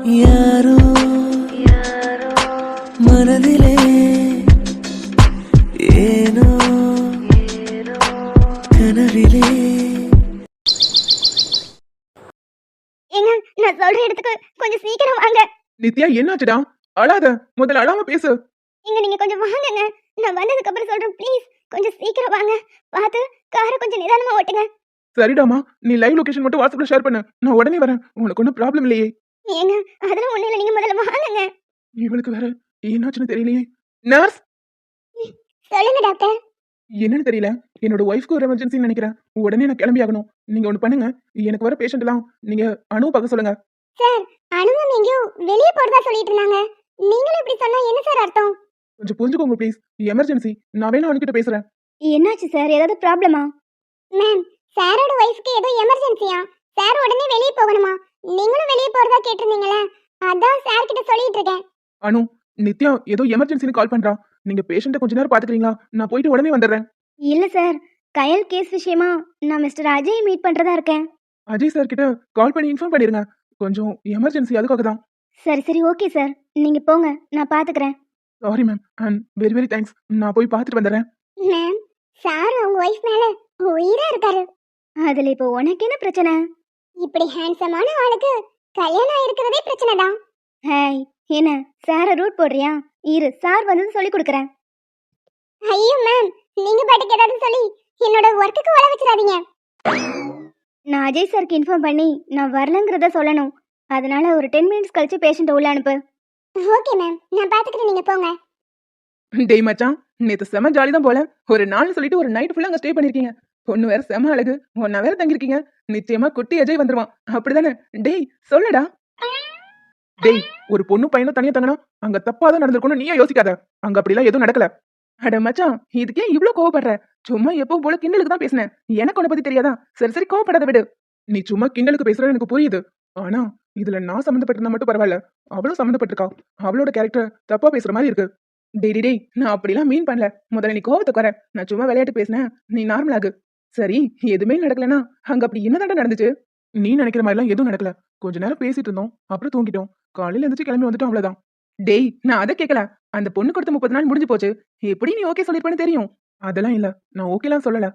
யாரோ மனதிலே ஏனோ கனவிலே. ஏங்க, நான் சொல்ற இடத்துக்கு கொஞ்சம் சீக்கிரம் வாங்க. நித்யா என்னாச்சுடா? அழாத, முதல்ல அழாம பேசு. ஏங்க, நீங்க கொஞ்சம் வாங்குங்க. நான் வந்ததுக்கு அப்புறம் சொல்றேன், ப்ளீஸ். கொஞ்சம் சீக்கிரம் வாங்க. பார்த்து காரை கொஞ்சம் நிதானமா ஓட்டுங்க. சரிடாமா, நீ லைவ் லொகேஷன் மட்டும் வாட்ஸ்அப்ல ஷேர் பண்ணு, நான் உடனே வரேன். உனக்கு ஒன்றும் ப்ராப்ளம் இல்லையே? ஏங்க, அதெல்லாம் ஒண்ணும் இல்லை. நீங்க முதல்ல வாங்குங்க. இவளுக்கு வேற என்னாச்சுன்னு தெரியலையே. நர்ஸ், சொல்லுங்க டாக்டர். என்னன்னு தெரியல, என்னோட ஒய்ஃப்க்கு ஒரு எமர்ஜென்சின்னு நினைக்கிறேன். உடனே நான் கிளம்பி ஆகணும். நீங்க ஒன்று பண்ணுங்க, எனக்கு வர பேஷண்ட் எல்லாம் நீங்க அனு பார்க்க சொல்லுங்க. சார், அனுமம் எங்கேயோ வெளியே போறதா சொல்லிட்டு இருந்தாங்க. நீங்களும் இப்படி சொன்னா என்ன சார் அர்த்தம்? கொஞ்சம் புரிஞ்சுக்கோங்க ப்ளீஸ், எமர்ஜென்சி. நான் வேணா அவன்கிட்ட பேசுறேன். என்னாச்சு சார்? ஏதாவது ப்ராப்ளமா? மேம், சாரோட ஒய்ஃப்க்கு ஏதோ எமர்ஜென்சியா. சார் உடனே வெளியே போகணுமா? நீங்களும் வெளியே போறதா கேட்டிருந்தீங்களே, அதான் சார் கிட்ட சொல்லிட்டு இருக்கேன். அனு, நித்யா ஏதோ எமர்ஜென்சின்னு கால் பண்றா. நீங்க பேஷண்ட்டை கொஞ்ச நேரம் பாத்துக்கிறீங்களா? நான் போயிட்டு உடனே வந்துடுறேன். இல்ல சார், கயல் கேஸ் விஷயமா நான் மிஸ்டர் அஜய் மீட் பண்றதா இருக்கேன். அஜய் சார் கிட்ட கால் பண்ணி இன்ஃபார்ம் பண்ணிருங்க. கொஞ்சம் எமர்ஜென்சி, அதுக்காக தான். சரி சரி, ஓகே சார். நீங்க போங்க, நான் பாத்துக்கிறேன். Sorry ma'am, and very very thanks. நான் போய் பார்த்துட்டு வந்துடுறேன். மேம், சார் உங்க ஒய்ஃப் மேல உயிரா இருக்காரு. அதுல இப்போ உனக்கு என்ன பிரச்சனை? இப்படி ஹேண்ட்ஸமான ஆளுக்கு கல்யாணம் இருக்கிறதே பிரச்சனை தான். ஹேய், என்ன சார ரூட் போடுறியா? இரு, சார் வந்து சொல்லி கொடுக்கறேன். ஐயோ மேம், நீங்க பாட்டுக்கு ஏதாவது சொல்லி என்னோட ஒர்க்குக்கு வள வச்சிராதீங்க. நான் அஜய் சாருக்கு இன்ஃபார்ம் பண்ணி நான் வரலங்கிறத சொல்லணும். அதனால ஒரு 10 மினிட்ஸ் கழிச்சு பேஷண்ட்டை உள்ள அனுப்பு. ஓகே மேம், நான் பாத்துக்கிறேன். நீங்க போங்க. டேய் மச்சான், நேத்து செம ஜாலி தான் போல. ஒரு நாள் சொல்லிட்டு ஒரு நைட் ஃபுல்லா அங்க ஸ்டே பண்ணிருக்கீங்க. பொண்ணு வேற செம அழகு, ஒன்னா வேற தங்கிருக்கீங்க. நிச்சயமா குட்டி அஜய் வந்துருவான், அப்படிதானே? டேய் சொல்லுடா. டேய், ஒரு பொண்ணு பையனும் தனியா தங்கினா அங்க தப்பாதான் நடந்திருக்கும்னு நீயே யோசிக்காத. அங்க அப்படிலாம் எதுவும் நடக்கல. அட மச்சான், இதுக்கே இவ்ளோ கோவப்படுற? சும்மா எப்பவும் போல கிண்டலுக்கு தான் பேசினேன். எனக்கு உன்னை பத்தி தெரியாதா? சரி சரி, கோவப்படாத விடு. நீ சும்மா கிண்டலுக்கு பேசுற எனக்கு புரியுது. ஆனா இதுல நான் சம்மந்தப்பட்டிருந்தா மட்டும் பரவாயில்ல, அவளும் சம்மந்தப்பட்டிருக்கா. அவளோட கேரக்டர் தப்பா பேசுற மாதிரி இருக்கு. டேய் டேய் டேய், நான் அப்படிலாம் மீன் பண்ணல. முதல்ல நீ கோவத்தை குறை. நான் சும்மா விளையாட்டு பேசினேன், நீ நார்மல் ஆகு. சரி, எதுவுமே நடக்கலனா அங்க அப்படி என்னதாண்டா நடந்துச்சு? நீ நினைக்கிற மாதிரிலாம் எதுவும் நடக்கல. கொஞ்ச நேரம் பேசிட்டு இருந்தோம், அப்புறம் தூங்கிட்டோம். காலையில எந்திரிச்சு கிளம்பி வந்துட்டோம், அவ்வளவுதான். டேய், நான் அதை கேட்கல. அந்த பொண்ணு கொடுத்த 30 நாள் முடிஞ்சு போச்சு. எப்படி நீ ஓகே சொல்லிருப்பேன்னு தெரியும். அதெல்லாம் இல்ல, நான் ஓகேலாம் சொல்லல.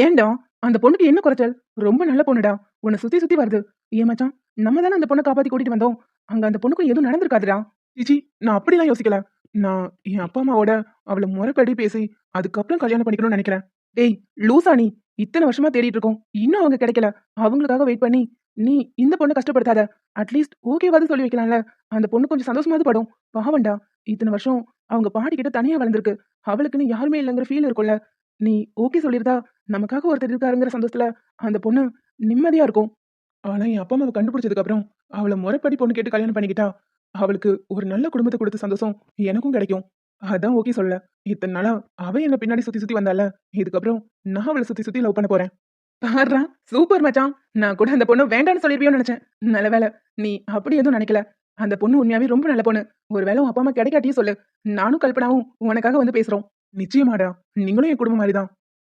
ஏன்டா, அந்த பொண்ணுக்கு என்ன குறைச்சல்? ரொம்ப நல்ல பொண்ணுடா, உன்னை சுத்தி சுத்தி வருது. ஏன் மச்சான், நம்ம தானே அந்த பொண்ணை காப்பாத்தி கூட்டிட்டு வந்தோம். அங்க அந்த பொண்ணுக்கு எதுவும் நடந்திருக்காதுடா. சிச்சி, நான் அப்படிலாம் யோசிக்கல. நான் என் அப்பா அம்மாவோட அவளை முறைப்படி பேசி அதுக்கப்புறம் கல்யாணம் பண்ணிக்கணும்னு நினைக்கிறேன். டேய் லூசா நீ, இத்தனை வருஷமா தேடிட்டு இருக்கோம், இன்னும் அவங்க கிடைக்கல. அவங்களுக்காக வெயிட் பண்ணி நீ இந்த பொண்ணை கஷ்டப்படுத்தாத. அட்லீஸ்ட் ஓகேவாது சொல்லி வைக்கலாம்ல. அந்த பொண்ணு கொஞ்சம் சந்தோஷமாவது படும். பாவண்டா, இத்தனை வருஷம் அவங்க பாட்டி கிட்ட தனியா வளர்ந்துருக்கு. அவளுக்குன்னு யாருமே இல்லைங்கிற ஃபீல் இருக்கும்ல. நீ ஓகே சொல்லியிருந்தா நமக்காக ஒருத்தர் இருக்காருங்கிற சந்தோஷத்துல அந்த பொண்ணு நிம்மதியா இருக்கும். ஆனா என் அப்பா அம்மாவை கண்டுபிடிச்சதுக்கு அப்புறம் அவளை முறைப்படி பொண்ணு கேட்டு கல்யாணம் பண்ணிக்கிட்டா அவளுக்கு ஒரு நல்ல குடும்பத்தை கொடுத்த சந்தோஷம் எனக்கும் கிடைக்கும். அதான் ஓகே சொல்ல. இத்தனை நாளா அவ என்ன பின்னாடி சுத்தி சுத்தி வந்தால, இதுக்கப்புறம் நான் அவளை சுத்தி சுத்தி லவ் பண்ண போறேன். பாருடா, சூப்பர் மச்சான். நான் கூட அந்த பொண்ணு வேண்டான்னு சொல்லிருப்பியோன்னு நினைச்சேன். நல்ல வேலை, நீ அப்படி எதுவும் நினைக்கல. அந்த பொண்ணு உண்மையாவே ரொம்ப நல்ல பொண்ணு. ஒருவேளை உன் அப்பா அம்மா கிடைக்காட்டியும் சொல்லு, நானும் கல்பனாவும் உனக்காக வந்து பேசுறோம். நிச்சயமாடா, நீங்களும் என் குடும்பம் மாதிரிதான்.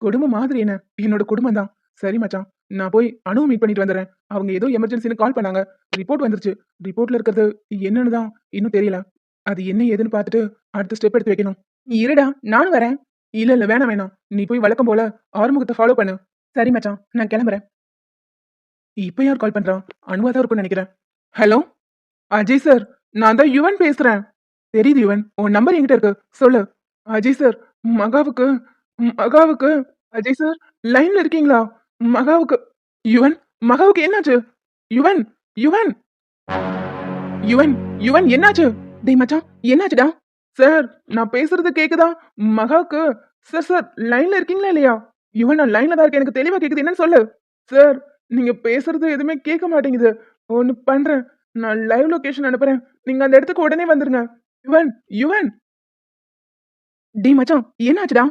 குடும்பம் மாதிரி என்ன, என்னோட குடும்பம் தான். சரி மச்சான், நான் போய் அணுவை மீட் பண்ணிட்டு வந்துடுறேன். அவங்க ஏதோ எமர்ஜென்சின்னு கால் பண்ணாங்க. ரிப்போர்ட் வந்துருச்சு. ரிப்போர்ட்ல இருக்கிறது என்னன்னு தான் இன்னும் தெரியல. அது என்ன ஏதுன்னு பார்த்துட்டு அடுத்த ஸ்டெப் எடுத்து வைக்கணும். இருடா, நானும் வரேன். இல்ல இல்ல, வேணாம் வேணாம், நீ போய் வழக்கம் போல ஆறுமுகத்தை ஃபாலோ பண்ணு. சரி மச்சான், நான் கிளம்புறேன். இப்ப யார் கால் பண்றான்? அனுவா தான் இருக்கும்னு நினைக்கிறேன். ஹலோ அஜய் சார், நான் தான் யுவன் பேசுறேன். தெரியுது யுவன், உன் நம்பர் என்கிட்ட இருக்கு, சொல்லு. அஜய் சார், மகாவுக்கு மகாவுக்கு அஜய் சார், லைன்ல இருக்கீங்களா? மகாவுக்கு யுவன், மகாவுக்கு என்னாச்சு? யுவன், யுவன், யுவன், யுவன் என்னாச்சு? டேய் மச்சான், என்னாச்சுடா? சார், நான் பேசுறது கேக்குதா? மகாவுக்கு சார் சார், லைன்ல இருக்கீங்களா இல்லையா? யுவன், நான் லைன்ல தான் இருக்கேன், எனக்கு தெளிவா கேக்குது, என்னன்னு சொல்லு. சார், நீங்க பேசுறது எதுவுமே கேட்க மாட்டேங்குது. ஒன்னு பண்றேன், நான் லைவ் லொகேஷன் அனுப்புறேன், நீங்க அந்த இடத்துக்கு உடனே வந்துருங்க. யுவன், யுவன். டேய் மச்சான், என்னாச்சுடா?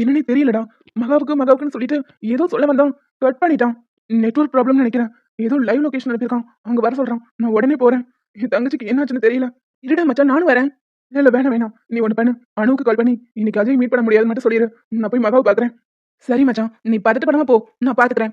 என்னன்னே தெரியலடா. மகாவுக்குன்னு சொல்லிட்டு ஏதோ சொல்ல வந்தான், கட் பண்ணிட்டான். நெட்வொர்க் ப்ராப்ளம்னு நினைக்கிறேன். ஏதோ லைவ் லொகேஷன் அனுப்பியிருக்கான், அங்க வர சொல்றான். நான் உடனே போறேன். என் தங்கச்சிக்கு என்னாச்சுன்னு தெரியல. இருடா மச்சான், நானும் வரேன். இல்ல இல்ல, வேணாம் வேணாம், நீ ஒண்ணு பண்ணு. அணுவுக்கு கால் பண்ணி இன்னைக்கு அஜய் மீட் பண்ண முடியாது மட்டும் சொல்லிடு. நான் போய் மகாவை பாக்குறேன். சரி மச்சான், நீ பதட்டப்படாம போ, நான் பாத்துக்கிறேன்.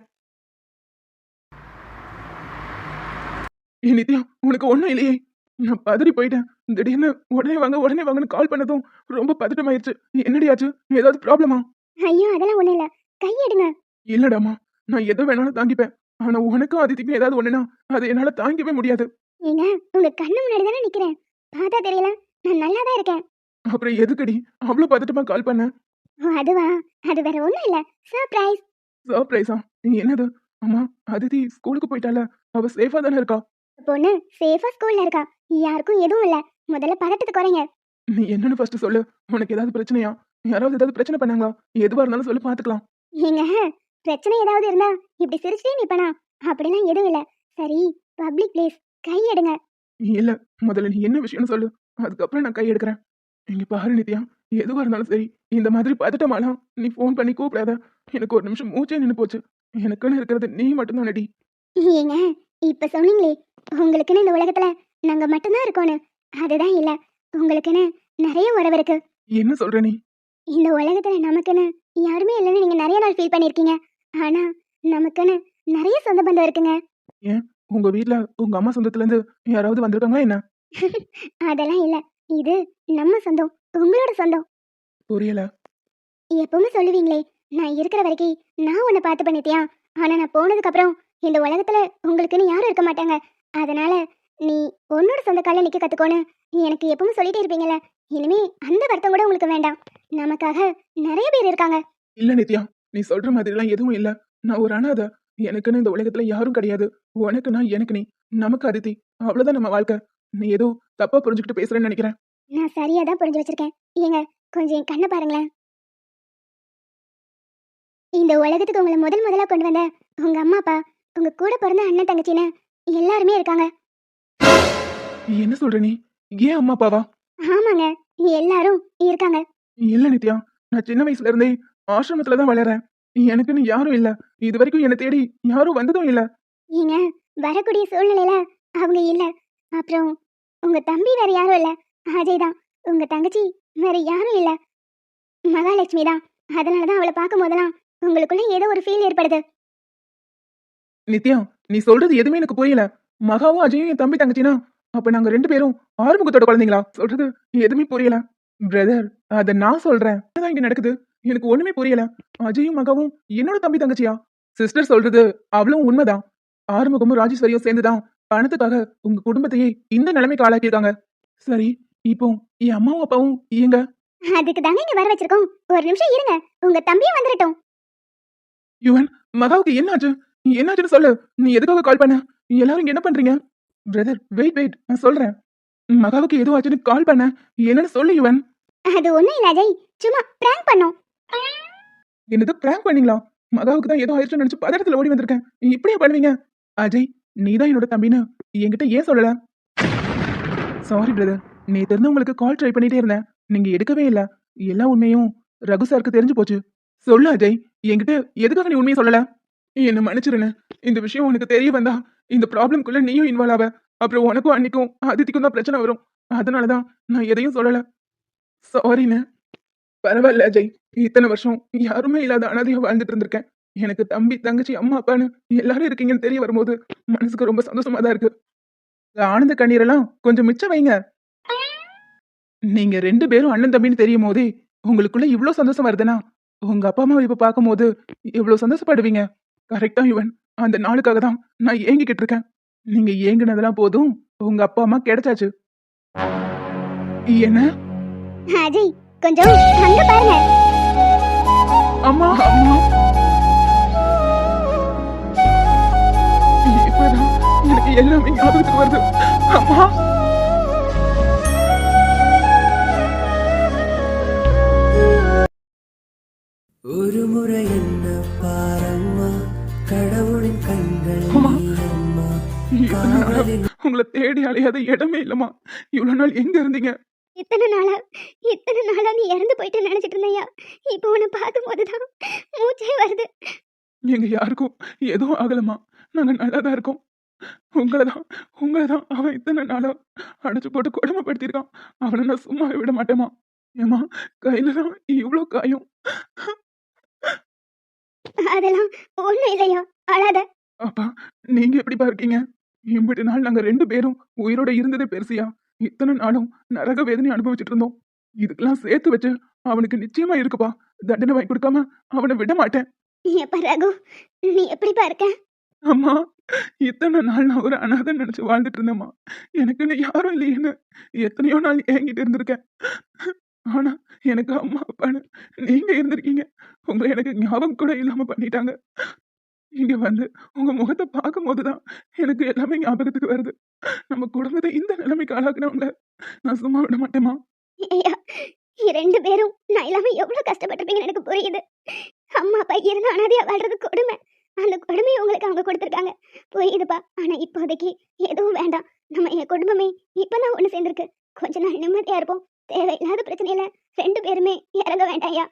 நித்யா, உனக்கு ஒண்ணும் இல்லையே? நான் பதறி போயிட்டேன். திடீர்னு உடனே வாங்க உடனே வாங்கன்னு கால் பண்ணதும் ரொம்ப பதட்டமாயிருச்சு. என்னடி ஆச்சு? ஏதாவது ப்ராப்ளமா? ஐயோ அதெல்லாம் ஒண்ணும் இல்ல, கையெடுங்க. இல்லடாமா, நான் எது வேணாலும் தாங்கிப்பேன். ஆனா உனக்கும் அதித்திக்கும் ஏதாவது ஒண்ணுனா அதை என்னால தாங்கிக்கவே முடியாது. ஏங்க உங்க கண்ணு முன்னாடி தானே நிக்கிறேன், பார்த்தா தெரியல? நான் நல்லா தான் இருக்கேன். அப்புறம் எதுக்குடி அவ்வளவு பதட்டமா கால் பண்ண? ஓ அதுவா, அது வேற ஒண்ணும் இல்ல, சர்ப்ரைஸ். சர்ப்ரைஸா? என்னது? அம்மா, அதித்தி ஸ்கூலுக்கு போயிட்டால? அவ சேஃபா தானே இருக்கா? பொண்ணு சேஃபா ஸ்கூல்ல இருக்கா, யாருக்கும் எதுவும் இல்ல. முதல்ல பதட்டத்தை குறைங்க. நீ என்னன்னு ஃபர்ஸ்ட் சொல்லு. உனக்கு ஏதாவது பிரச்சனையா? யாராவது ஏதாவது பிரச்சனை பண்ணாங்களா? எதுவா இருந்தாலும் சொல்லி பாத்துக்கலாம். ஏங்க பிரச்சனை ஏதாவது இருந்தா இப்படி சிரிச்சுட்டே நிப்பனா? அப்படிலாம் எதுவும் இல்ல. சரி, பப்ளிக் பிளேஸ், கையெடுங்க. இல்ல, முதல்ல நீ என்ன விஷயம்னு சொல்லு. அதுக்கப்புறம் நான் கை எடுக்கிறேன். இங்க பாரு நித்யா, எதுவா இருந்தாலும் சரி, இந்த மாதிரி பதட்டமாலாம் நீ ஃபோன் பண்ணி கூப்பிடாத. எனக்கு ஒரு நிமிஷம் மூச்சே நின்னு போச்சு. எனக்குன்னு இருக்கிறது நீ மட்டும்தானடி. ஏங்க இப்ப சொன்னீங்களே உங்களுக்குன்னு இந்த உலகத்துல நாங்க மட்டும்தான் இருக்கோன்னு, அதுதான் இல்ல. உங்களுக்குன்னு நிறைய உறவு இருக்கு. என்ன சொல்ற நீ? இந்த உலகத்துல நமக்குன்னு யாருமே இல்லைன்னு நீங்க நிறைய நாள் ஃபீல் பண்ணிருக்கீங்க. ஆனா நமக்குன்னு நிறைய சொந்த பந்தம் இருக்குங்க. ஏன், உங்க வீட்ல உங்க அம்மா சொந்தத்துல இருந்து யாராவது வந்திருக்காங்களா என்ன? அதெல்லாம் இல்ல, இது நம்ம சொந்தம், உங்களோட சொந்தம். புரியல. எப்பவுமே சொல்லுவீங்களே, நான் இருக்கிற வரைக்கும் நான் உன்னை பார்த்து பண்ணிட்டியா, ஆனா நான் போனதுக்கு அப்புறம் இந்த உலகத்துல உங்களுக்குன்னு யாரும் இருக்க மாட்டாங்க. அதனால நீ உன்னோட சொந்த கால நிக்க கத்துக்கோன்னு எனக்கு எப்பவும் சொல்லிட்டே இருப்பீங்கல்ல. இனிமே அந்த வருத்தம் கூட உங்களுக்கு வேண்டாம். நமக்காக நிறைய பேர் இருக்காங்க. இல்ல நித்யா, நீ சொல்ற மாதிரிலாம் எதுவும் இல்ல. நான் ஒரு அனாதை. எனக்குன்னு இந்த உலகத்துல யாரும் கிடையாது. உனக்கு நான், எனக்கு நீ, நமக்கு அதித்தி. அவ்வளவுதான் நம்ம வாழ்க்கை. நீ ஏதோ தப்பா புரிஞ்சுக்கிட்டு பேசுறேன்னு நினைக்கிறேன். நான் சரியா தான் புரிஞ்சு வச்சிருக்கேன். ஏங்க கொஞ்சம் என் கண்ணை பாருங்களேன். இந்த உலகத்துக்கு உங்களை முதலா கொண்டு வந்த உங்க அம்மா அப்பா, உங்க கூட பிறந்த அண்ணன் தங்கச்சின்னு எல்லாருமே இருக்காங்க. என்ன சொல்ற நீ? ஏன் அம்மா அப்பாவா? ஆமாங்க, எல்லாரும் இருக்காங்க. இல்ல நித்யா, நான் சின்ன வயசுல இருந்தே ஆசிரமத்துல தான் வளர்றேன். எனக்குன்னு யாரும் இல்ல. இது வரைக்கும் என்னை தேடி யாரும் வந்ததும் இல்ல. ஏங்க வரக்கூடிய சூழ்நிலையில அவங்க இல்ல. அப்புறம் உங்க தம்பி வேற யாரும் இல்ல, அஜய் தான். உங்க தங்கச்சி வேற யாரும் இல்ல, மகாலட்சுமி தான். அதனாலதான் அவளை பார்க்கும் போதெல்லாம் உங்களுக்குள்ள ஏதோ ஒரு ஃபீல் ஏற்படுது. நித்யா, நீ சொல்றது எதுவுமே எனக்கு புரியல. மகாவும் அஜயும் என் தம்பி தங்கச்சினா, அப்ப நாங்க 2 பேரும் ஆறுமுகத்தோட குழந்தைங்களா? சொல்றது எதுவுமே புரியல. பிரதர், அத நான் சொல்றேன். என்னதான் இங்க நடக்குது? எனக்கு ஒண்ணுமே புரியல. அஜயும் மகாவும் என்னோட தம்பி தங்கச்சியா? சிஸ்டர் சொல்றது அவளும் உண்மைதான். ஆறுமுகமும் ராஜேஸ்வரியும் சேர்ந்துதான் பணத்துக்காக உங்க குடும்பத்தையே இந்த நிலைமைக்கு ஆளாக்கியிருக்காங்க. சரி, இப்போ என் அம்மாவும் அப்பாவும் எங்க? அதுக்கு தாங்க இங்க வர வச்சிருக்கோம். ஒரு நிமிஷம் இருங்க, உங்க தம்பியும் வந்துடட்டும். யுவன், மகாவுக்கு என்னாச்சு? என்னாச்சுன்னு சொல்லு. நீ எதுக்காக கால் பண்ண? எல்லாரும் இங்க என்ன பண்றீங்க? பிரதர், வெயிட், நான் சொல்றேன். மகாவுக்கு ஏதோ ஆச்சுன்னு கால் பண்ண. என்னன்னு சொல்லு யுவன். அது ஒண்ணும் இல்ல அஜய், சும்மா பிராங்க் பண்ணோம். என்னது பிராங்க் பண்ணீங்களா? மகாவுக்கு தான் ஏதோ ஆயிடுச்சுன்னு நினைச்சு பதட்டத்துல ஓடி வந்திருக்கேன். இப்படியே பண்ணுவீங்க? அஜய், நீதான் என்னோட தம்பின்னு என்கிட்ட ஏன் சொல்லல? சாரி பிரதர், நேத்து இருந்து உங்களுக்கு கால் ட்ரை பண்ணிட்டே இருந்தேன். நீங்க எடுக்கவே இல்ல. எல்லா உண்மையும் ரகு சாருக்கு தெரிஞ்சு போச்சு. சொல்லு அஜய், என்கிட்ட எதுக்காக நீ உண்மையை சொல்லல? என்ன மன்னிச்சிருன்னு. இந்த விஷயம் உனக்கு தெரிய வந்தா இந்த ப்ராப்ளம்குள்ள நீயும் இன்வால்வ் ஆவ. அப்புறம் உனக்கும் அன்னிக்கும் அதித்திக்கும் தான் பிரச்சனை வரும். அதனாலதான் நான் எதையும் சொல்லல. சாரின்னு. பரவாயில்ல அஜய், இத்தனை வருஷம் யாருமே இல்லாத அனாதையா வாழ்ந்துட்டு இருந்திருக்கேன். எனக்கு தம்பி தங்கச்சி அம்மா அப்பான்னு எல்லாரும் இருக்கீங்கன்னு தெரிய வரும்போது மனசுக்கு ரொம்ப சந்தோஷமா தான் இருக்கு. ஆனந்த கண்ணீரெல்லாம் கொஞ்சம் மிச்சம் வைங்க. நீங்க 2 பேரும் அண்ணன் தம்பின்னு தெரியும் போதே உங்களுக்குள்ள இவ்ளோ சந்தோஷம் வருதுன்னா, உங்க அப்பா அம்மாவை இப்ப பார்க்கும்போது எவ்வளவு சந்தோஷப்படுவீங்க. கரெக்டா யுவன், அந்த நாளுக்காக தான் நான் ஏங்கிக்கிட்டு இருக்கேன். நீங்க ஏங்குனதெல்லாம் போதும், உங்க அப்பா அம்மா கிடைச்சாச்சு. என்ன? அஜய் கொஞ்சம் அங்க பாருங்க. அம்மா, இப்பதான் எனக்கு எல்லாமே ஞாபகத்துக்கு வருது. அம்மா, ஒரு முறை என்ன பாரம்மா, கடவுளின் கண்கள் அம்மா. நீயம்மா, இத்தனை நாளா காவலில் உங்களை தேடி அலையாத இடமே இல்லம்மா. இவ்வளவு நாள் எங்க இருந்தீங்க? இத்தனை நாளா நீ இறந்து போயிட்டு நினைச்சிட்டு இருந்தையா? இப்போ உன்னை பார்க்கும் போதுதான் மூச்சே வருது. எங்க யாருக்கும் எதுவும் ஆகலம்மா. நாங்க நல்லாதான் இருக்கோம். உங்களதான் அவன் இத்தனை நாளா அடைச்சு போட்டு கொடுமைப்படுத்திருக்கான். அவனை நான் சும்மாவே விட மாட்டேமா. ஏமா, கையில தான் இவ்ளோ காயம். அதெல்லாம் ஒண்ணும் இல்லையா, அழாத. அப்பா, நீங்க எப்படிப்பா இருக்கீங்க? இம்பட்டு நாள் நாங்க 2 பேரும் உயிரோட இருந்ததே பெருசியா? இத்தனை நாளும் நரக வேதனை அனுபவிச்சுட்டு இருந்தோம். இதுக்கெல்லாம் சேர்த்து வச்சு அவனுக்கு நிச்சயமா இருக்குப்பா. தண்டனை வாங்கி கொடுக்காம அவனை விட மாட்டேன். எப்ப ரகு, நீ எப்படிப்பா இருக்க? அம்மா, இத்தனை நாள் நான் ஒரு அனாதைன்னு நினைச்சு வாழ்ந்துட்டு இருந்தேம்மா. எனக்குன்னு யாரும் இல்லையேன்னு எத்தனையோ நாள் ஏங்கிட்டு இருந்திருக்கேன். ஆனா எனக்கு அம்மா அப்பான்னு நீங்க இருந்திருக்கீங்க. உங்களை எனக்கு ஞாபகம் கூட இல்லாம பண்ணிட்டாங்க. இங்க வந்து உங்க முகத்தை பார்க்கும் போதுதான் எனக்கு எல்லாமே ஞாபகத்துக்கு வருது. நம்ம குடும்பத்தை இந்த நிலைமைக்கு ஆளாக்குனவங்கள நான் சும்மா விட மாட்டேம்மா. ஐயா, 2 பேரும் நான் இல்லாம எவ்வளவு கஷ்டப்பட்டிருப்பீங்கன்னு எனக்கு புரியுது. அம்மா அப்பா இருந்து அனாதையா வாழ்றது கொடுமை. அந்த கொடுமையை உங்களுக்கு அவங்க கொடுத்துருக்காங்க. புரியுதுப்பா. ஆனா இப்போதைக்கு எதுவும் வேண்டாம். நம்ம என் குடும்பமே இப்பதான் ஒண்ணு சேர்ந்திருக்கு. கொஞ்ச நாள் நிம்மதியா இருப்போம். தேவையில்லாத பிரச்சனையில 2 பேருமே இறங்க வேண்டாம்யா.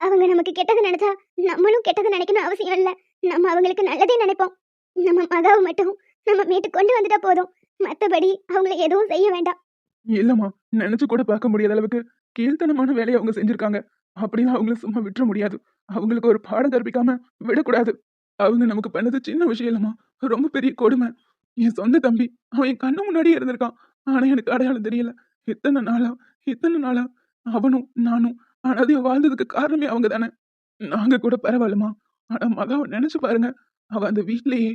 அவங்க நமக்கு கெட்டது நினைச்சா நம்மளும் கெட்டது நினைக்கணும் அவசியம் இல்ல. நம்ம அவங்களுக்கு நல்லதே நினைப்போம். நம்ம மகாவை மட்டும் நம்ம மீட்டு கொண்டு வந்துட்டா போதும். மத்தபடி அவங்கள எதுவும் செய்ய வேண்டாம். இல்லம்மா, நினைச்சு கூட பார்க்க முடியாத அளவுக்கு கீழ்த்தனமான வேலையை அவங்க செஞ்சிருக்காங்க. அப்படின்னா அவங்கள சும்மா விட்டுற முடியாது. அவங்களுக்கு ஒரு பாடம் கற்பிக்காம விடக்கூடாது. அவங்க நமக்கு பண்ணது சின்ன விஷயம் இல்லம்மா, ரொம்ப பெரிய கொடுமை. என் சொந்த தம்பி அவன் என் கண்ணு முன்னாடியே இருந்திருக்கான். ஆனா எனக்கு அடையாளம் தெரியல. இத்தனை நாளா அவனும் நானும் அனாதையா வாழ்ந்ததுக்கு காரணமே அவங்க தானே. நாங்க கூட பரவாயில்லம்மா. ஆனா மகாவை நினைச்சு பாருங்க. அவ அந்த வீட்லயே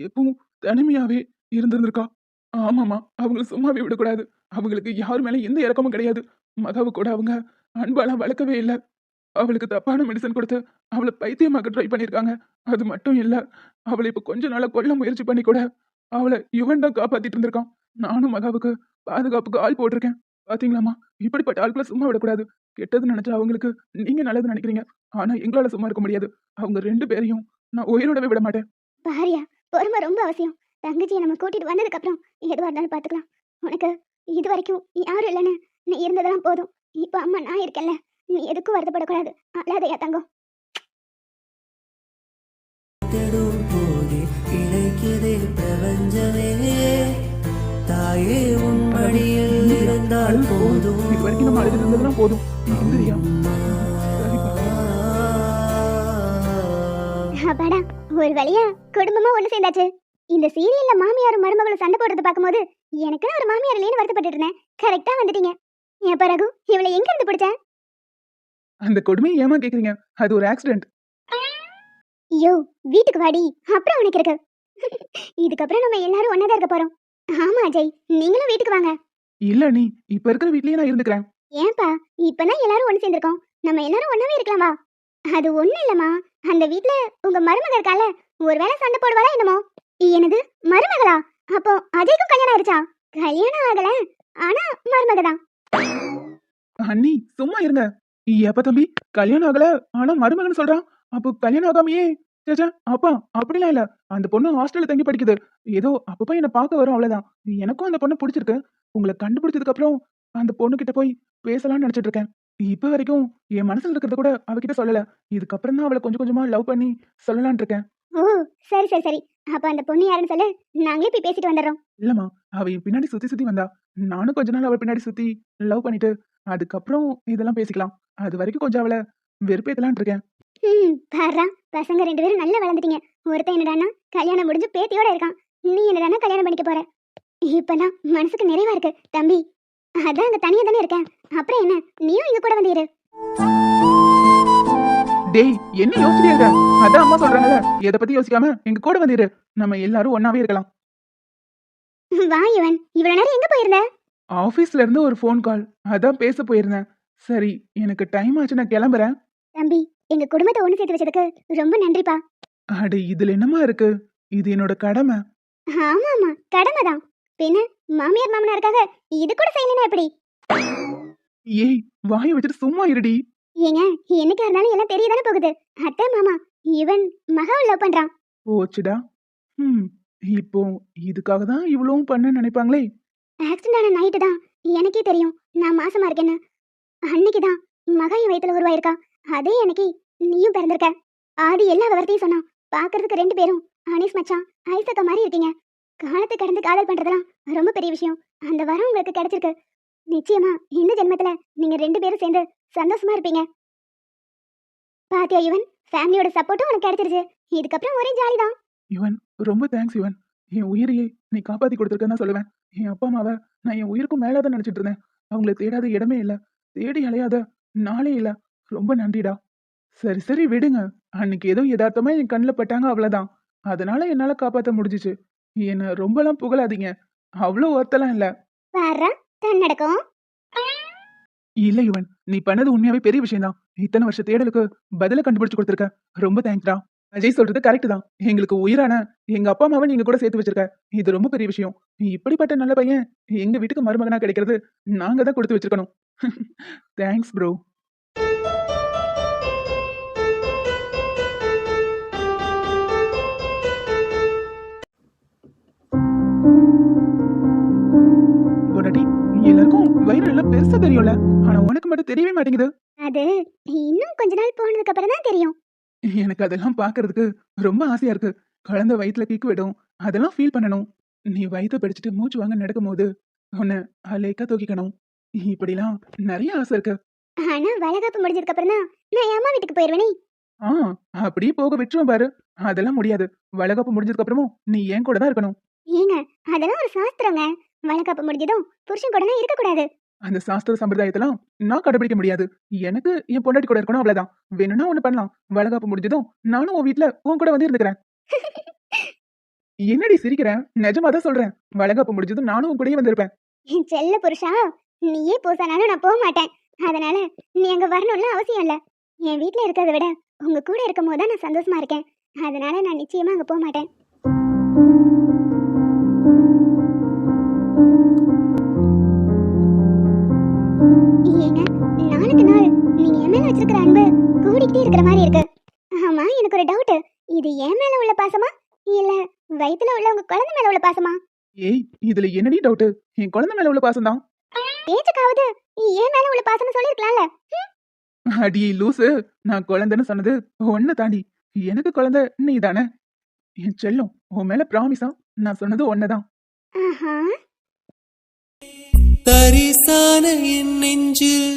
எப்பவும் தனிமையாவே இருந்திருந்திருக்கா. ஆமாம்மா, அவங்கள சும்மாவே விடக்கூடாது. அவங்களுக்கு யார் மேல எந்த இரக்கமும் கிடையாது. மகாவை கூட அவங்க அன்பாலாம் வளர்க்கவே இல்ல. அவளுக்கு தப்பான மெடிசன் கொடுத்து அவளை பைத்தியமாக்க ட்ரை பண்ணியிருக்காங்க. அது மட்டும் இல்ல, அவளை இப்ப கொஞ்ச நாளா கொல்ல முயற்சி பண்ணி கூட அவளை யுவன் தான் காப்பாத்திட்டு இருந்திருக்கான். நானும் மகாவுக்கு பாதுகாப்புக்கு ஆள் போட்டிருக்கேன். பாத்தீங்களாம்மா, இப்படிப்பட்ட ஆட்களை சும்மா விடக்கூடாது. கெட்டது நினைச்சா அவங்களுக்கு நீங்க நல்லது நினைக்கிறீங்க. ஆனா எங்களால சும்மா இருக்க முடியாது. அவங்க 2 பேரையும் நான் உயிரோடவே விட மாட்டேன். பாரியா, பொறுமை ரொம்ப அவசியம். தங்கச்சியை நம்ம கூட்டிட்டு வந்ததுக்கு அப்புறம் எதுவா இருந்தாலும் பாத்துக்கலாம். உனக்கு இது வரைக்கும் யாரும் இல்லைன்னு நீ இருந்ததெல்லாம் போதும். இப்ப அம்மா நான் இருக்கேன்ல, நீ எதுக்கும் வருத்தப்படக்கூடாது. அழாதையா தங்கம். தேடும் போதே கிடைக்குதே பிரபஞ்சமே. தாயே உன் மடியில் இருந்தால் போதும். இது வரைக்கும் நம்ம அழுது இருந்ததெல்லாம் போதும். நீ எந்திரியா? சரிப்பா. அப்பாடா, ஒரு வழியா குடும்பமா ஒண்ணு சேர்ந்தாச்சு. இந்த சீரியல்ல மாமியாரும் மருமகளும் சண்டை போடுறத பார்க்கும்போது எனக்குன்னு ஒரு மாமியார் இல்லைன்னு வருத்தப்பட்டு இருந்தேன். கரெக்டா வந்துட்டீங்க. என் பிறகு இவளை எங்க இருந்து பிடிச்ச? அந்த கொடுமையை ஏமா கேக்குறீங்க? அது ஒரு ஆக்சிடென்ட். ஐயோ, வீட்டுக்கு வாடி, அப்புறம் உனக்கு இருக்கு. இதுக்கப்புறம் நம்ம எல்லாரும் ஒன்னாதான் இருக்க போறோம். ஆமா அஜய், நீங்களும் வீட்டுக்கு வாங்க. இல்ல, நீ இப்ப இருக்கிற வீட்லயே நான் இருந்துக்கிறேன். ஏன்பா, இப்பதான் எல்லாரும் ஒண்ணு சேர்ந்திருக்கோம். நம்ம எல்லாரும் ஒண்ணாவே இருக்கலாமா? அது ஒண்ணு இல்லம்மா, அந்த வீட்ல உங்க மருமக இருக்கால, ஒருவேளை சண்டை போடுவாளா என்னமோ. என்னது மருமகளா? அப்போ அஜய்க்கும் கல்யாணம் ஆயிடுச்சா? கல்யாணம் ஆகல, ஆனா மருமகதான். அண்ணி சும்மா இருங்க. எப்ப தம்பி கல்யாணம் ஆகல ஆனா மருமகன் சொல்றான்? அப்போ கல்யாணம் ஆகாமையே? சேச்சா, அப்பா அப்படிலாம் இல்ல. அந்த பொண்ணு ஹாஸ்டல்ல தங்கி படிக்குது. ஏதோ அப்பப்ப என்ன பார்க்க வரும், அவ்வளவுதான். எனக்கும் அந்த பொண்ணு பிடிச்சிருக்கு. உங்களை கண்டுபிடிச்சதுக்கு அப்புறம் அந்த பொண்ணு கிட்ட போய் பேசலாம்னு நினைச்சிட்டு இருக்கேன். இப்ப வரைக்கும் என் மனசுல இருக்கிறத கூட அவகிட்ட சொல்லல. இதுக்கப்புறம் தான் அவளை கொஞ்சம் கொஞ்சமா லவ் பண்ணி சொல்லலாம்னு இருக்கேன். ஓ, சரி சரி சரி. அப்ப அந்த பொண்ணு யாருன்னு சொல்லு, நாங்களே போய் பேசிட்டு வந்துடுறோம். இல்லம்மா, அவ என் பின்னாடி சுத்தி சுத்தி வந்தா. நானும் கொஞ்ச நாள் அவள் பின்னாடி சுத்தி லவ் பண்ணிட்டு அதுக்கப்புறம் இதெல்லாம் பேசிக்கலாம். அது வரைக்கும் கொஞ்சம் அவளை வெறுப்பேத்தலாம்னு இருக்கேன். பாருடா, பசங்க 2 பேரும் நல்லா வளர்ந்துட்டீங்க. ஒருத்தன் என்னடான்னா கல்யாணம் முடிஞ்சு பேத்தியோட இருக்கான். நீ என்னடான்னா கல்யாணம் பண்ணிக்க போற. இப்பதான் மனசுக்கு நிறைவா இருக்கு தம்பி. அதான் அங்க தனியா தானே இருக்கேன். அப்புறம் என்ன, நீயும் இங்க கூட வந்து இரு. டேய், என்ன யோசிச்சுட்டே இருக்க? அதான் அம்மா சொல்றாங்கல்ல, எதை பத்தி யோசிக்காம எங்க கூட வந்துரு. நம்ம எல்லாரும் ஒன்னாவே இருக்கலாம். வா இவன், இவ்வளவு நேரம் எங்க போயிருந்த? ஆபீஸ்ல இருந்து ஒரு ஃபோன் கால், அதான் பேச போயிருந்தேன். சரி, எனக்கு டைம் ஆச்சு, நான் கிளம்புறேன். தம்பி, எங்க குடும்பத்தை ஒண்ணு சேர்த்து வச்சதுக்கு ரொம்ப நன்றிப்பா. அட, இதுல என்னமா இருக்கு? இது என்னோட கடமை. ஆமா ஆமா, கடமைதான். பின்ன மாமியார் மாமனாருக்காக இது கூட செய்யலனா எப்படி? ஏய், வாயை வச்சுட்டு சும்மா இருடி. ஏங்க, என்னைக்கா இருந்தாலும் எல்லாம் தெரியதானே போகுது. அத்தை மாமா, இவன் மகாவை லவ் பண்றான். போச்சுடா. இப்போ இதுக்காக தான் இவ்வளவும் பண்ண நினைப்பாங்களே. ஆக்சிடென்ட் ஆன நைட்டு தான் எனக்கே தெரியும் நான் மாசமா இருக்கேன்னு. அன்னைக்குதான் மகா என் வயித்துல உருவாயிருக்கா. அதே அன்னைக்கு நீயும் பிறந்திருக்க. ஆதி எல்லா விவரத்தையும் சொன்னான். பாக்குறதுக்கு 2 பேரும் அனீஸ் மச்சான் ஐசக்கா மாதிரி இருக்கீங்க. காலத்தை கடந்து காதல் பண்றதெல்லாம் ரொம்ப பெரிய விஷயம். அந்த வரம் உங்களுக்கு கிடைச்சிருக்கு. நிச்சயமா இந்த ஜென்மத்துல நீங்க 2 பேரும் சேர்ந்து சந்தோஷமா இருப்பீங்க. பாத்தியா இவன், ஃபேமிலியோட சப்போர்ட்டும் உனக்கு கிடைச்சிருச்சு. இதுக்கப்புறம் ஒரே ஜாலி தான். இவன் ரொம்ப தேங்க்ஸ் இவன். என் உயிரையே நீ காப்பாத்தி கொடுத்துருக்கன்னு தான் சொல்லுவேன். என் அப்பா அம்மாவை நான் என் உயிருக்கும் மேலாதான் நினைச்சிட்டு இருந்தேன். அவங்கள தேடாத இடமே இல்ல, தேடி அலையாத நாளே இல்ல. ரொம்ப நன்றிடா. சரி சரி விடுங்க. அன்னைக்கு ஏதோ யதார்த்தமா என் கண்ணில் பட்டாங்க, அவ்வளவுதான். அதனால என்னால காப்பாத்த முடிஞ்சிச்சு. என்ன ரொம்பலாம் புகழாதீங்க, அவ்வளோ ஒர்த்தெல்லாம் இல்ல. பாரா தன்னடக்கம். இல்ல யுவன், நீ பண்ணது உண்மையாவே பெரிய விஷயம் தான். இத்தனை வருஷ தேடலுக்கு பதில கண்டுபிடிச்சு கொடுத்துருக்க. ரொம்ப தேங்க்ஸ்டா. அஜய் சொல்றது கரெக்ட் தான். எங்களுக்கு உயிரான எங்க அப்பா அம்மாவை நீங்க கூட சேர்த்து வச்சிருக்க. இது ரொம்ப பெரிய விஷயம். இப்படிப்பட்ட நல்ல பையன் எங்க வீட்டுக்கு மருமகனா கிடைக்கிறது நாங்க தான் கொடுத்து வச்சிருக்கணும். Thanks bro. பொண்டாட்டி, எல்லாருக்கும் வயிறு எல்லாம் பெருசா தெரியும்ல, ஆனா உனக்கு மட்டும் தெரியவே மாட்டேங்குது. அது இன்னும் கொஞ்ச நாள் போனதுக்கு அப்புறம் தான் தெரியும். எனக்கு அதெல்லாம் பாக்குறதுக்கு ரொம்ப ஆசையா இருக்கு. குழந்தை வயித்துல கிக்கு விடும், அதெல்லாம் ஃபீல் பண்ணணும். நீ வயித்தை படிச்சுட்டு மூச்சு வாங்க நடக்கும் போது உன்னை அலேக்கா தூக்கிக்கணும். இப்படிலாம் நிறைய ஆசை இருக்கு. ஆனா வளகாப்பு முடிஞ்சதுக்கு அப்புறம் தான் நான் என் அம்மா வீட்டுக்கு போயிருவேனே. ஆ, அப்படியே போக விட்டுருவேன் பாரு. அதெல்லாம் முடியாது. வளகாப்பு முடிஞ்சதுக்கு அப்புறமும் நீ என் கூட தான் இருக்கணும். ஏங்க அதெல்லாம் ஒரு சாஸ்திரங்க. வளகாப்பு முடிஞ்சதும் புருஷன் கூடலாம் இருக்க கூடாது. அந்த சாஸ்திர சம்பிரதாயத்தெல்லாம் நான் கடைபிடிக்க முடியாது. எனக்கு என் பொண்டாட்டி கூட இருக்கணும், அவ்வளவுதான். வேணும்னா ஒண்ணு பண்ணலாம். வளகாப்பு முடிஞ்சதும் நானும் உன் வீட்டுல உன் கூட வந்து இருந்துக்கிறேன். என்னடி சிரிக்கிறேன்? நிஜமாதான் சொல்றேன். வளகாப்பு முடிஞ்சதும் நானும் உன் கூடயே வந்திருப்பேன். என் செல்ல புருஷா, நீயே போசானாலும் நான் போக மாட்டேன். அதனால நீ அங்க வரணும்ல அவசியம் இல்ல. என் வீட்ல இருக்கிறத விட உங்க கூட இருக்கும் போது தான் நான் சந்தோஷமா இருக்கேன். அதனால நான் நிச்சயமா அங்க போக மாட்டேன். ஏங்க நாளுக்கு நாள் நீங்க என் மேல வச்சிருக்கிற அன்பு கூடிக்கிட்டே இருக்கிற மாதிரி இருக்கு. ஆமா, எனக்கு ஒரு டவுட். இது என் மேல உள்ள பாசமா இல்ல வயித்துல உள்ள உங்க குழந்தை மேல உள்ள பாசமா? ஏய், இதுல என்னடி டவுட்? என் குழந்தை மேல உள்ள பாசம் தான். ஏஜுக்காவது என் மேல உள்ள பாசம்னு சொல்லிருக்கலாம்ல. அடி லூசு, நான் குழந்தைன்னு சொன்னது ஒன்ன தாண்டி. எனக்கு குழந்தை நீ தானே. என் செல்லம், உன் மேல ப்ராமிஸா நான் சொன்னது ஒன்னதான். ஆஹா, தரிசான என் நெஞ்சில்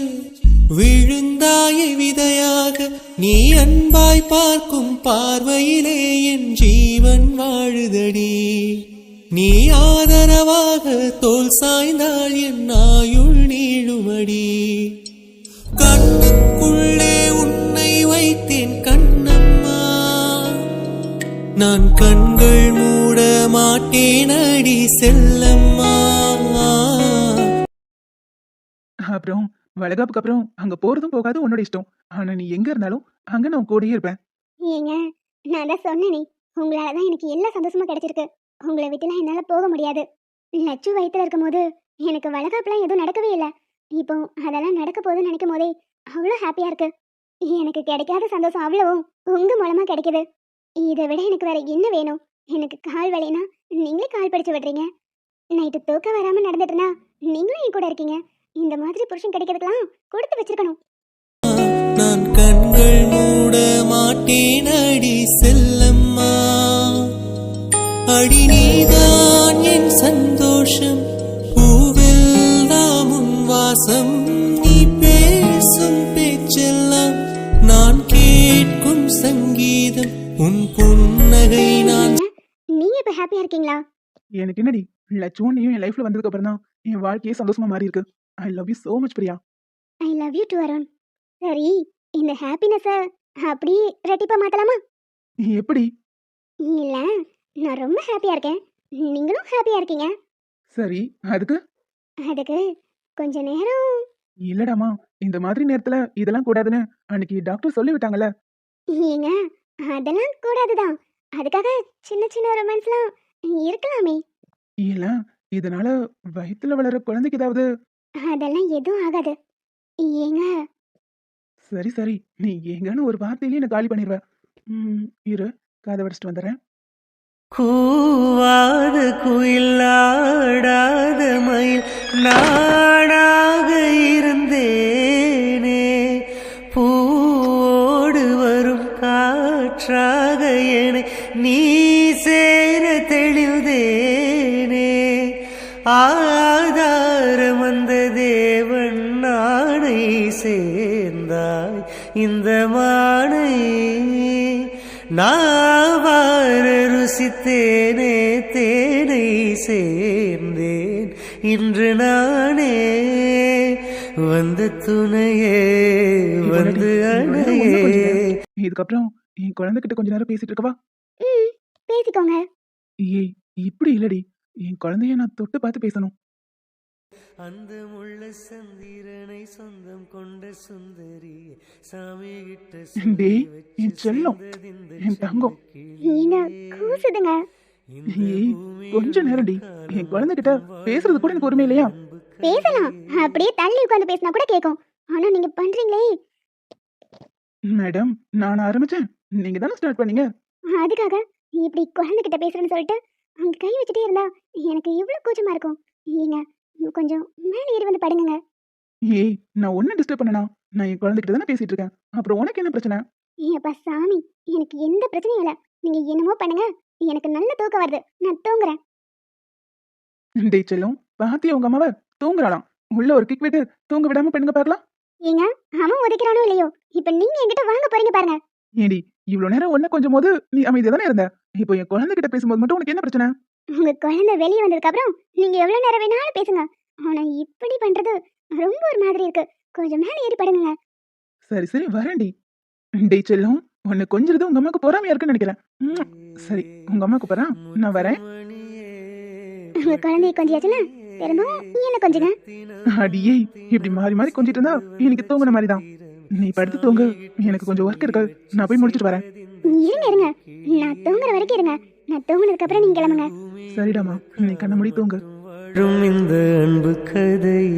விழுந்தாய விதையாக நீ அன்பாய் பார்க்கும் பார்வையிலே என் ஜீவன் வாழுதடி. நீ ஆதரவாக தோல் சாய்ந்தால் என் ஆயுள் நீளுமடி. கண்ணுக்குள்ளே உன்னை வைத்தேன் கண்ணம்மா, நான் கண்கள் மூட மாட்டேன் அடி செல்லம்மா. அப்புறம் வளகாப்புக்கு அப்புறம் அங்க போறதும் போகாது உன்னோட இஷ்டம். ஆனா நீ எங்க இருந்தாலும் அங்க நான் கூடயே இருப்பேன். ஏங்க நான் தான் சொன்னேனே, உங்களாலதான் எனக்கு எல்லா சந்தோஷமும் கிடைச்சிருக்கு. உங்களை விட்டுலாம் என்னால போக முடியாது. லட்சு வயித்துல இருக்கும் போது எனக்கு வளகாப்புலாம் எதுவும் நடக்கவே இல்லை. இப்போ அதெல்லாம் நடக்க போகுதுன்னு நினைக்கும் போதே அவ்வளோ ஹாப்பியா இருக்கு. எனக்கு கிடைக்காத சந்தோஷம் அவ்வளவும் உங்க மூலமா கிடைக்குது. இதை விட எனக்கு வேற என்ன வேணும்? எனக்கு கால் வலினா நீங்களே கால் படிச்சு விடுறீங்க. நைட்டு தூக்கம் வராம நடந்துட்டு இருந்தா நீங்களும் என் கூட இருக்கீங்க. இந்த மாதிரி புருஷன் கிடைக்கிறதுக்கெல்லாம் கொடுத்து வச்சிருக்கணும். நான் கண்கள் மூட மாட்டேன் அடி செல்லம்மா, அடி நீதான் என் சந்தோஷம், பூவெல்லாம் உன் வாசம், நீ பேசும் பேச்செல்லாம் நான் கேட்கும் சங்கீதம், உன் புன்னகை நான். நீங்க இப்ப ஹாப்பியா இருக்கீங்களா? எனக்கு என்னடி, லட்சுவும் நீயும் என் லைஃப்ல வந்ததுக்கு அப்புறம் தான் என் வாழ்க்கையே சந்தோஷமா மாறி இருக்கு. I love you so much Priya. I love you to Arun. சரி, இந்த ஹாப்பினஸை அப்படியே ரெட்டிப்பா மாத்தலாமா? எப்படி? இல்ல, நான் ரொம்ப ஹாப்பியா இருக்கேன், நீங்களும் ஹாப்பியா இருக்கீங்க. சரி, அதுக்கு கொஞ்ச நேரம். இல்லடாமா, இந்த மாதிரி நேரத்துல இதெல்லாம் கூடாதுன்னு அன்னைக்கு டாக்டர் சொல்லி விட்டாங்கல்ல. ஏங்க அதெல்லாம் கூடாதுதான். அதுக்காக சின்ன சின்ன ரொமான்ஸ்லாம் இருக்கலாமே. இல்ல, இதனால வயித்துல வளர குழந்தைக்கு ஏதாவது? அதெல்லாம் எதுவும் ஆகாது. ஏங்க சரி சரி, நீ எங்கன்னு ஒரு வார்த்தையிலேயே என்ன காலி பண்ணிடுவ. இரு, காதை வடிச்சிட்டு வந்துடுறேன். கூவாத குயிலாடாத மயில் நானாக இருந்தேனே, பூவோடு வரும் காற்றாக என்னை நீ சேர தெளிந்தேனே, ஆதாரம் வந்த தேவன் நானை சேர்ந்தாய் இந்த மானை நாவார ருசித்தேனே தே சேர்ந்தேன் இன்று நானே வந்த துணையே வந்து அணையே. இதுக்கப்புறம் என் குழந்தைகிட்ட கொஞ்ச நேரம் பேசிட்டு இருக்கவா? ம் பேசிக்கோங்க. ஏய், இப்படி இல்லடி, என் குழந்தைய நான் தொட்டு பார்த்து பேசணும். அந்த முள்ள சந்திரனை சொந்தம் கொண்ட சுந்தரி சாமி கிட்ட டேய், என் செல்லம், என் தங்கம். நீங்க கூசுதுங்க. ஏய், கொஞ்ச நேரம்டி, என் குழந்தைகிட்ட பேசுறது கூட எனக்கு உரிமை இல்லையா? பேசலாம், அப்படியே தள்ளி உட்கார்ந்து பேசினா கூட கேட்கும். ஆனா நீங்க பண்றீங்களே. மேடம், நான் ஆரம்பிச்சேன், நீங்க தானே ஸ்டார்ட் பண்ணீங்க. அதுக்காக இப்படி குழந்தைகிட்ட பேசுறேன்னு சொல்லிட்டு அங்க கை வச்சுட்டே இருந்தா எனக்கு எவ்வளவு கூச்சமா இருக்கும். நீங்க கொஞ்சம் மேலே ஏறி வந்து படுங்க. ஏய், நான் ஒன்னும் டிஸ்டர்ப் பண்ணனா? நான் என் குழந்தைகிட்ட தானே பேசிட்டு இருக்கேன். அப்புறம் உனக்கு என்ன பிரச்சனை? ஏப்பா சாமி, எனக்கு எந்த பிரச்சனையும் இல்ல. நீங்க என்னமோ பண்ணுங்க, எனக்கு நல்ல தூக்கம் வருது, நான் தூங்குறேன். டேய் செல்லம், பாத்தியா உங்க அம்மாவை? தூங்குறாளாம். உள்ள ஒரு கிக் விட்டு தூங்க விடாம பெண்ணுங்க பாக்கலாம். ஏங்க, அவன் உதைக்கிறானோ இல்லையோ, இப்ப நீங்க என்கிட்ட வாங்க போறீங்க பாருங்க. ஏடி, இவ்வளவு நேரம் ஒன்ன கொஞ்சம் போது நீ அமைதியா தானே இருந்த. இப்போ என் குழந்தைகிட்ட பேசும்போது மட்டும் உனக்கு என்ன பிரச்சனை? உங்க குழந்தை வெளியே வந்ததுக்கு அப்புறம் நீங்க எவ்வளவு நேரம் வேணாலும் பேசுங்க. ஆனா இப்படி பண்றது ரொம்ப ஒரு மாதிரி இருக்கு. கொஞ்சம் மேலே ஏறி படுங்க. சரி சரி, வரேன்டி. டேய் செல்லம், உன்னை கொஞ்சிறது உங்க அம்மாக்கு பொறாமையா இருக்குன்னு நினைக்கிறேன். சரி, உங்க அம்மா கூப்பிடுறேன், நான் வரேன். உங்க குழந்தைய கொஞ்சியாச்சுன்னா திரும்பவும் என்ன கொஞ்சங்க. அடியே, இப்படி மாறி மாறி கொஞ்சிட்டு இருந்தா எனக்கு தூங்குன மாதிரிதான். நீ படுத்து தூங்கு, எனக்கு கொஞ்சம் ஒர்க் இருக்கு, நான் போய் முடிச்சிட்டு வரேன். இருங்க இருங்க, நான் தூங்குற வரைக்கும் இருங்க. நான் தூங்குனதுக்கு அப்புறம் நீங்க கிளம்புங்க. சரிடாமா, நீ கண்ண மூடி தூங்கு. வாழும் இந்த அன்பு கதையே